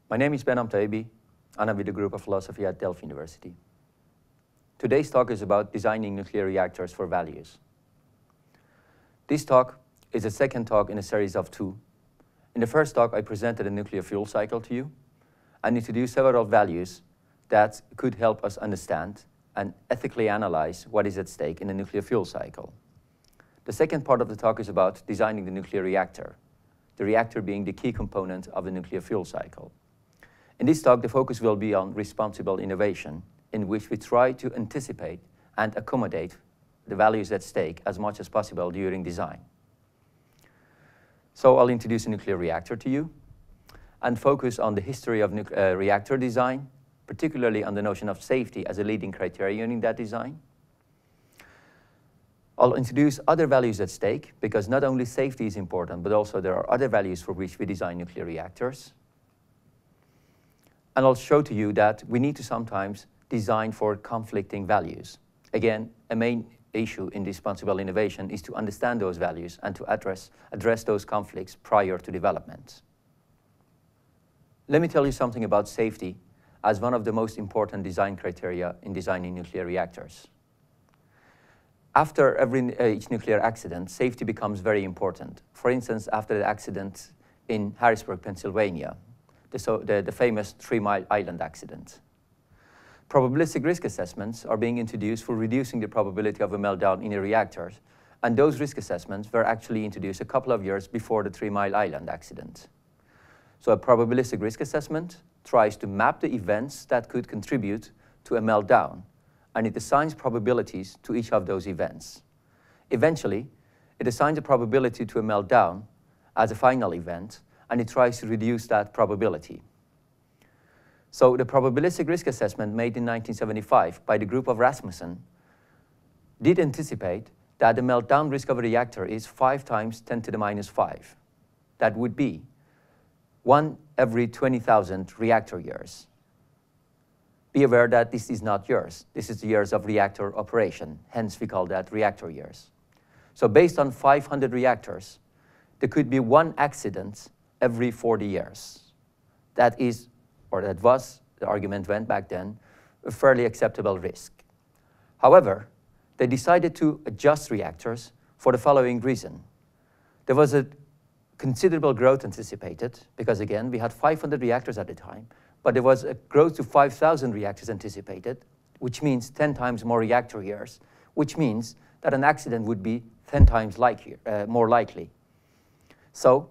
My name is Ben Amtaebi, and I'm with the Group of Philosophy at Delft University. Today's talk is about designing nuclear reactors for values. This talk is the second talk in a series of two. In the first talk, I presented a nuclear fuel cycle to you and introduced several values that could help us understand and ethically analyze what is at stake in a nuclear fuel cycle. The second part of the talk is about designing the nuclear reactor, the reactor being the key component of the nuclear fuel cycle. In this talk, the focus will be on responsible innovation, in which we try to anticipate and accommodate the values at stake as much as possible during design. So I'll introduce a nuclear reactor to you and focus on the history of reactor design, particularly on the notion of safety as a leading criterion in that design. I'll introduce other values at stake, because not only safety is important, but also there are other values for which we design nuclear reactors. And I'll show to you that we need to sometimes design for conflicting values. Again, a main issue in responsible innovation is to understand those values and to address those conflicts prior to development. Let me tell you something about safety as one of the most important design criteria in designing nuclear reactors. After each nuclear accident, safety becomes very important. For instance, after the accident in Harrisburg, Pennsylvania, the famous 3 Mile Island accident. Probabilistic risk assessments are being introduced for reducing the probability of a meltdown in a reactor, and those risk assessments were actually introduced a couple of years before the 3 Mile Island accident. So a probabilistic risk assessment tries to map the events that could contribute to a meltdown, and it assigns probabilities to each of those events. Eventually, it assigns a probability to a meltdown as a final event, and it tries to reduce that probability. So the probabilistic risk assessment made in 1975 by the group of Rasmussen did anticipate that the meltdown risk of a reactor is 5 times 10 to the minus 5. That would be 1 every 20,000 reactor years. Be aware that this is not years. This is the years of reactor operation. Hence, we call that reactor years. So based on 500 reactors, there could be 1 accident every 40 years. That is, or that was, the argument went back then, a fairly acceptable risk. However, they decided to adjust reactors for the following reason. There was a considerable growth anticipated, because again, we had 500 reactors at the time, but there was a growth to 5,000 reactors anticipated, which means 10 times more reactor years, which means that an accident would be 10 times more likely. So,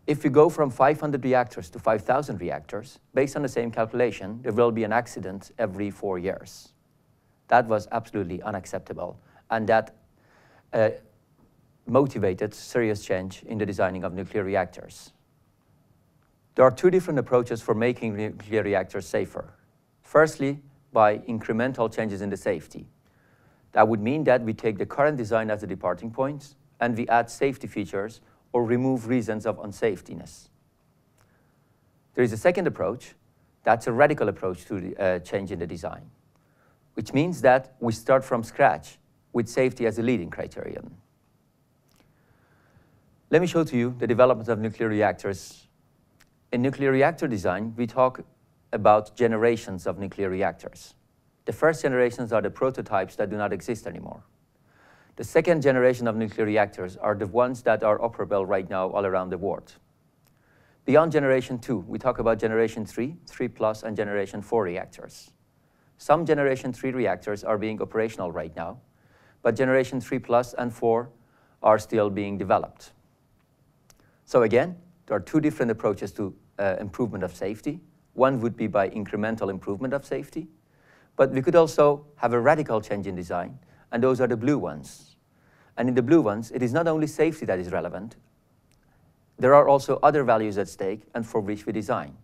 if we go from 500 reactors to 5,000 reactors, based on the same calculation, there will be an accident every 4 years. That was absolutely unacceptable, and that motivated serious change in the designing of nuclear reactors. There are 2 different approaches for making nuclear reactors safer. Firstly, by incremental changes in the safety. That would mean that we take the current design as a departing point, and we add safety features or remove reasons of unsafetiness. There is a second approach. That's a radical approach to the change in the design, which means that we start from scratch with safety as a leading criterion. Let me show to you the development of nuclear reactors. In nuclear reactor design, we talk about generations of nuclear reactors. The first generations are the prototypes that do not exist anymore. The second generation of nuclear reactors are the ones that are operable right now all around the world. Beyond generation 2, we talk about generation 3, 3+, and generation 4 reactors. Some generation 3 reactors are being operational right now, but generation 3+ and 4 are still being developed. So again, there are 2 different approaches to improvement of safety. One would be by incremental improvement of safety, but we could also have a radical change in design, and those are the blue ones. And in the blue ones, it is not only safety that is relevant, there are also other values at stake and for which we design.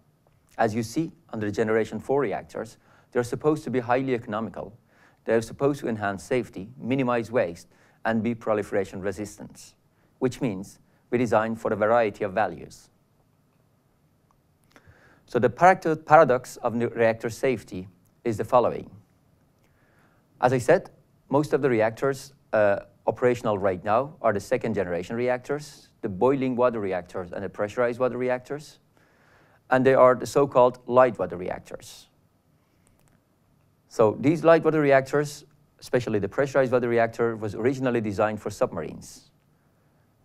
As you see, under the generation 4 reactors, they're supposed to be highly economical. They're supposed to enhance safety, minimize waste, and be proliferation resistant, which means we design for a variety of values. So the paradox of reactor safety is the following. As I said, most of the reactors operational right now are the 2nd generation reactors, the boiling water reactors and the pressurized water reactors. and they are the so-called light water reactors. So these light water reactors, especially the pressurized water reactor, was originally designed for submarines.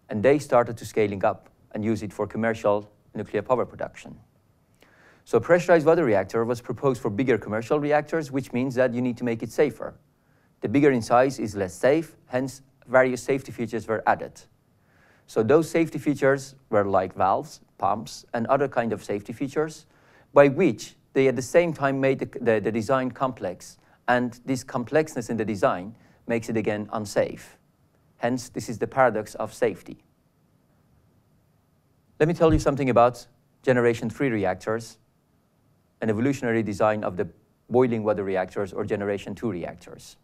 And they started to scaling up and use it for commercial nuclear power production. So a pressurized water reactor was proposed for bigger commercial reactors, which means that you need to make it safer. The bigger in size is less safe, hence various safety features were added. So those safety features were like valves, pumps, and other kind of safety features, by which they at the same time made the design complex, and this complexness in the design makes it again unsafe. Hence, this is the paradox of safety. Let me tell you something about Generation 3 reactors, an evolutionary design of the boiling water reactors or Generation 2 reactors.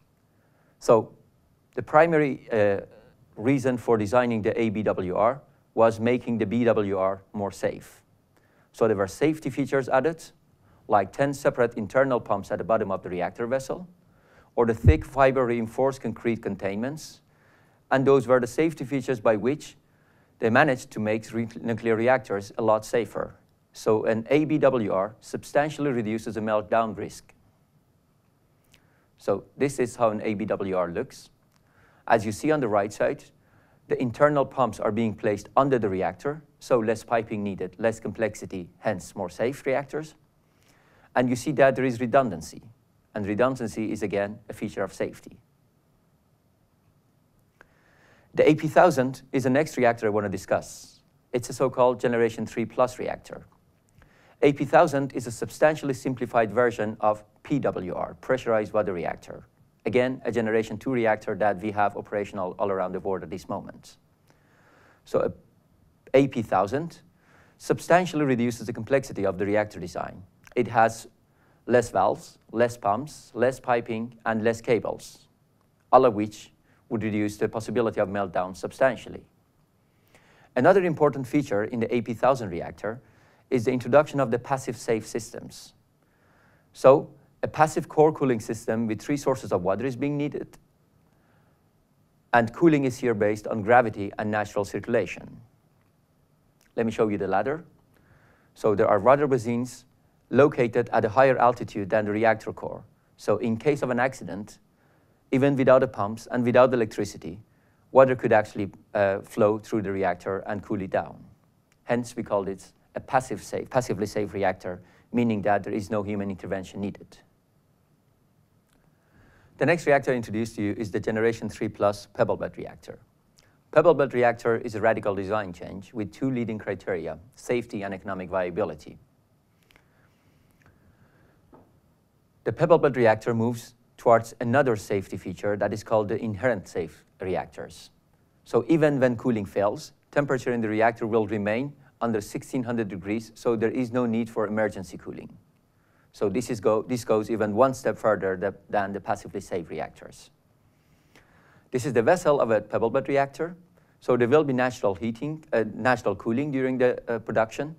So the primary reason for designing the ABWR was making the BWR more safe. So there were safety features added, like 10 separate internal pumps at the bottom of the reactor vessel, or the thick fiber reinforced concrete containments, and those were the safety features by which they managed to make nuclear reactors a lot safer. So an ABWR substantially reduces the meltdown risk. So this is how an ABWR looks. As you see on the right side, the internal pumps are being placed under the reactor, so less piping needed, less complexity, hence more safe reactors. And you see that there is redundancy, and redundancy is again a feature of safety. The AP1000 is the next reactor I want to discuss. It's a so-called Generation 3 Plus reactor. AP1000 is a substantially simplified version of PWR, pressurized water reactor. Again, a Generation 2 reactor that we have operational all around the world at this moment. So AP1000 substantially reduces the complexity of the reactor design. It has less valves, less pumps, less piping, and less cables, all of which would reduce the possibility of meltdown substantially. Another important feature in the AP1000 reactor is the introduction of the passive safe systems. So a passive core cooling system with 3 sources of water is being needed, and cooling is here based on gravity and natural circulation. Let me show you the ladder. So there are water basins located at a higher altitude than the reactor core. So in case of an accident, even without the pumps and without electricity, water could actually flow through the reactor and cool it down. Hence, we call it a passively safe reactor, meaning that there is no human intervention needed. The next reactor I introduced to you is the Generation 3 Plus pebble bed reactor. Pebble bed reactor is a radical design change with 2 leading criteria: safety and economic viability. The pebble bed reactor moves towards another safety feature that is called the inherent safe reactors. So even when cooling fails, temperature in the reactor will remain under 1600 degrees, so there is no need for emergency cooling. So this goes even one step further than the passively safe reactors. This is the vessel of a pebble bed reactor, so there will be natural cooling during the production.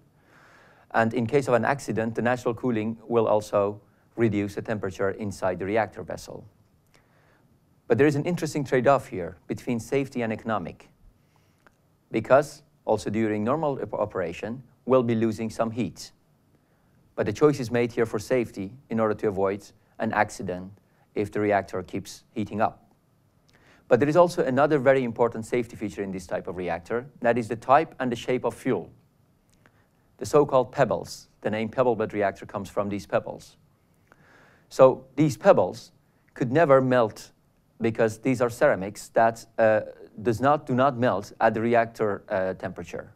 And in case of an accident, the natural cooling will also reduce the temperature inside the reactor vessel. But there is an interesting trade-off here between safety and economic, because also during normal operation, we'll be losing some heat. But the choice is made here for safety in order to avoid an accident if the reactor keeps heating up. But there is also another very important safety feature in this type of reactor, that is the type and the shape of fuel. The so-called pebbles. The name pebble bed reactor comes from these pebbles. So these pebbles could never melt because these are ceramics that do not melt at the reactor temperature.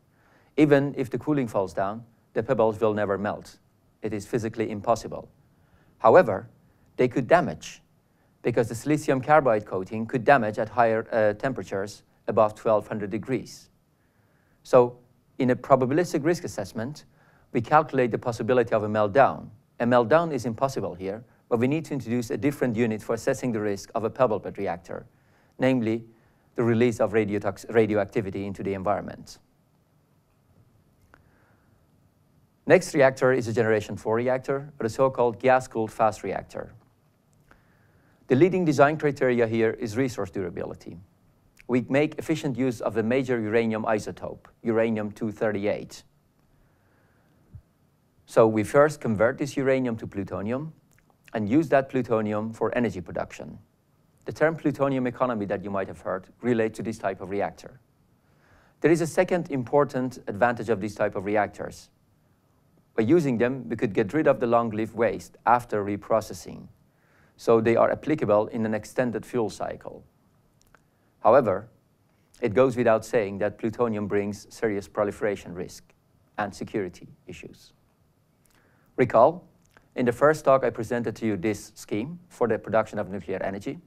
Even if the cooling falls down, the pebbles will never melt. It is physically impossible. However, they could damage because the silicium carbide coating could damage at higher temperatures above 1200 degrees. So in a probabilistic risk assessment, we calculate the possibility of a meltdown. A meltdown is impossible here, but we need to introduce a different unit for assessing the risk of a pebble bed reactor, namely the release of radioactivity into the environment. Next reactor is a Generation 4 reactor, or a so-called gas-cooled fast reactor. The leading design criteria here is resource durability. We make efficient use of the major uranium isotope, uranium-238. So we first convert this uranium to plutonium and use that plutonium for energy production. The term plutonium economy that you might have heard relates to this type of reactor. There is a second important advantage of these type of reactors. By using them, we could get rid of the long-lived waste after reprocessing, so they are applicable in an extended fuel cycle. However, it goes without saying that plutonium brings serious proliferation risk and security issues. Recall, in the first talk I presented to you this scheme for the production of nuclear energy.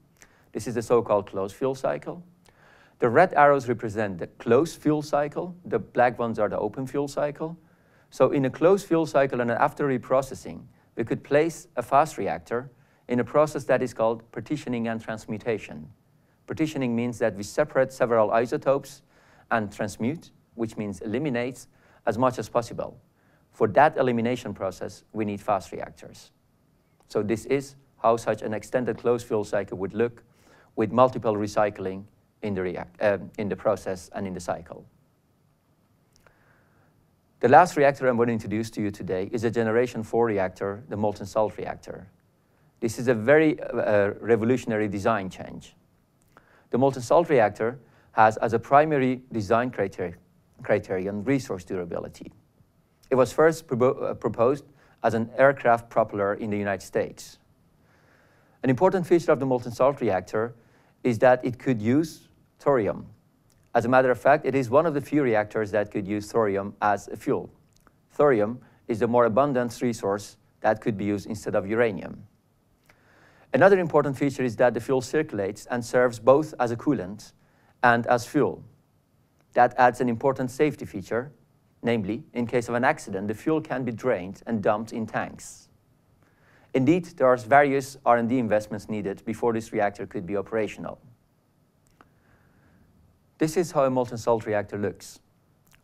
This is the so-called closed fuel cycle. The red arrows represent the closed fuel cycle. The black ones are the open fuel cycle. So in a closed fuel cycle and after reprocessing, we could place a fast reactor in a process that is called partitioning and transmutation. Partitioning means that we separate several isotopes and transmute, which means eliminates as much as possible. For that elimination process, we need fast reactors. So this is how such an extended closed fuel cycle would look with multiple recycling in the process and in the cycle. The last reactor I'm going to introduce to you today is a Generation 4 reactor, the molten salt reactor. This is a very revolutionary design change. The molten salt reactor has as a primary design criterion resource durability. It was first proposed as an aircraft propeller in the United States. An important feature of the molten salt reactor is that it could use thorium. As a matter of fact, it is one of the few reactors that could use thorium as a fuel. Thorium is the more abundant resource that could be used instead of uranium. Another important feature is that the fuel circulates and serves both as a coolant and as fuel. That adds an important safety feature, namely, in case of an accident, the fuel can be drained and dumped in tanks. Indeed, there are various R&D investments needed before this reactor could be operational. This is how a molten salt reactor looks.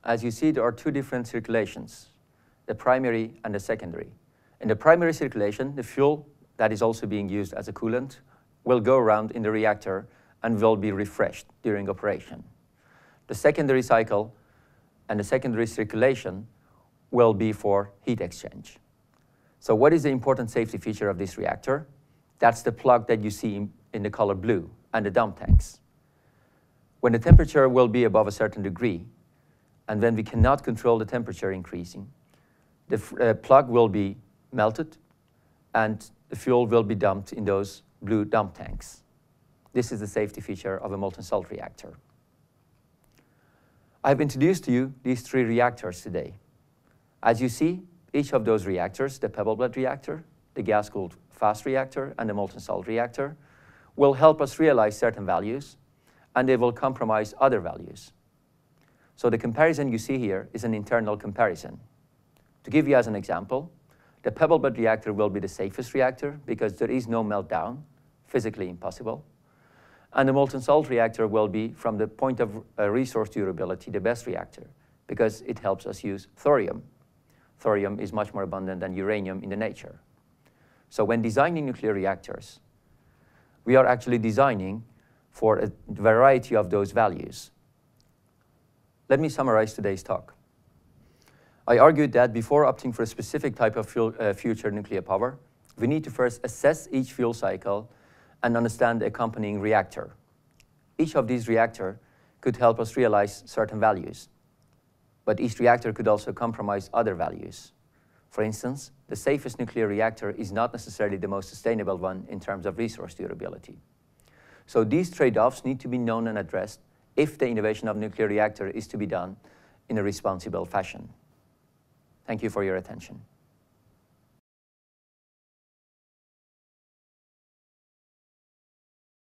As you see, there are two different circulations, the primary and the secondary. In the primary circulation, the fuel that is also being used as a coolant will go around in the reactor and will be refreshed during operation. The secondary cycle and the secondary circulation will be for heat exchange. So what is the important safety feature of this reactor? That's the plug that you see in the color blue and the dump tanks. When the temperature will be above a certain degree, and when we cannot control the temperature increasing, the plug will be melted and the fuel will be dumped in those blue dump tanks. This is the safety feature of a molten salt reactor. I've introduced to you these three reactors today. As you see, each of those reactors, the pebble bed reactor, the gas-cooled fast reactor, and the molten salt reactor, will help us realize certain values, and they will compromise other values. So the comparison you see here is an internal comparison. To give you as an example, the pebble bed reactor will be the safest reactor because there is no meltdown, physically impossible. And the molten salt reactor will be, from the point of resource durability, the best reactor because it helps us use thorium. Thorium is much more abundant than uranium in the nature. So when designing nuclear reactors, we are actually designing for a variety of those values. Let me summarize today's talk. I argued that before opting for a specific type of future nuclear power, we need to first assess each fuel cycle and understand the accompanying reactor. Each of these reactors could help us realize certain values, but each reactor could also compromise other values. For instance, the safest nuclear reactor is not necessarily the most sustainable one in terms of resource durability. So these trade-offs need to be known and addressed if the innovation of nuclear reactor is to be done in a responsible fashion. Thank you for your attention.